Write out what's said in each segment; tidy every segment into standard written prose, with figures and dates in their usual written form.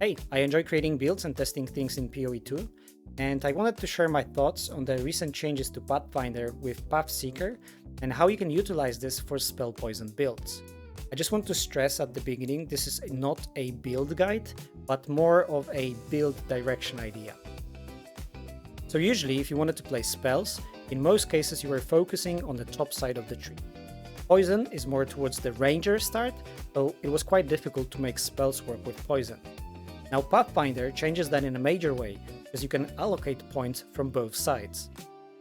Hey, I enjoy creating builds and testing things in PoE2, and I wanted to share my thoughts on the recent changes to Pathfinder with Pathseeker and how you can utilize this for spell poison builds. I just want to stress at the beginning, this is not a build guide, but more of a build direction idea. So usually, if you wanted to play spells, in most cases you were focusing on the top side of the tree. Poison is more towards the ranger start, so it was quite difficult to make spells work with poison. Now Pathfinder changes that in a major way, because you can allocate points from both sides.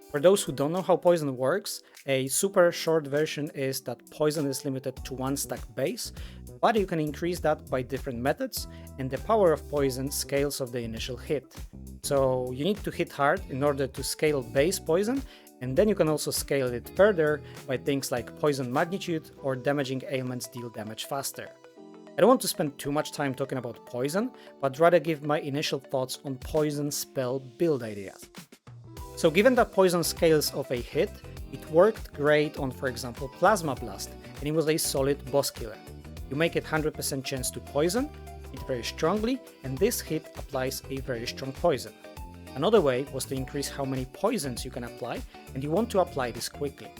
For those who don't know how poison works, a super short version is that poison is limited to 1 stack base, but you can increase that by different methods, and the power of poison scales of the initial hit. So you need to hit hard in order to scale base poison, and then you can also scale it further by things like poison magnitude or damaging ailments deal damage faster. I don't want to spend too much time talking about poison, but rather give my initial thoughts on poison spell build ideas. So given that poison scales of a hit, it worked great on, for example, Plasma Blast, and it was a solid boss killer. You make it 100% chance to poison, hit very strongly, and this hit applies a very strong poison. Another way was to increase how many poisons you can apply, and you want to apply this quickly.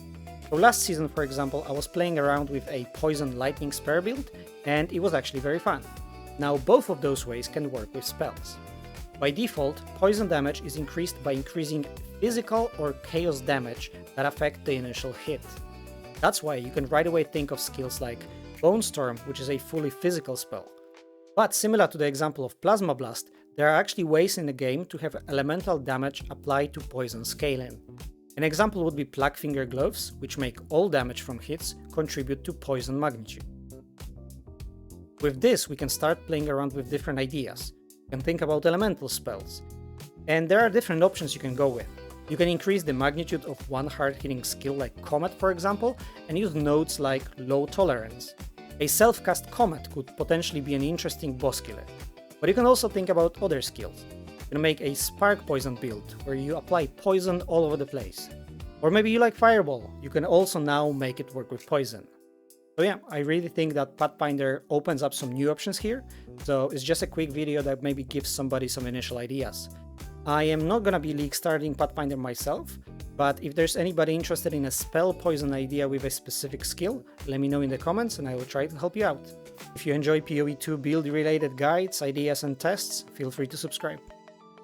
So last season, for example, I was playing around with a Poison Lightning Spare build, and it was actually very fun. Now both of those ways can work with spells. By default, poison damage is increased by increasing physical or chaos damage that affect the initial hit. That's why you can right away think of skills like Bone Storm, which is a fully physical spell. But similar to the example of Plasma Blast, there are actually ways in the game to have elemental damage applied to poison scaling. An example would be Plague Finger Gloves, which make all damage from hits contribute to poison magnitude. With this, we can start playing around with different ideas. You can think about elemental spells. And there are different options you can go with. You can increase the magnitude of one hard-hitting skill like Comet, for example, and use nodes like Low Tolerance. A self-cast Comet could potentially be an interesting boss killer. But you can also think about other skills. You can make a Spark Poison build, where you apply poison all over the place. Or maybe you like Fireball, you can also now make it work with poison. So yeah, I really think that Pathfinder opens up some new options here, so it's just a quick video that maybe gives somebody some initial ideas. I am not gonna be league starting Pathfinder myself, but if there's anybody interested in a spell poison idea with a specific skill, let me know in the comments and I will try to help you out. If you enjoy PoE2 build related guides, ideas and tests, feel free to subscribe.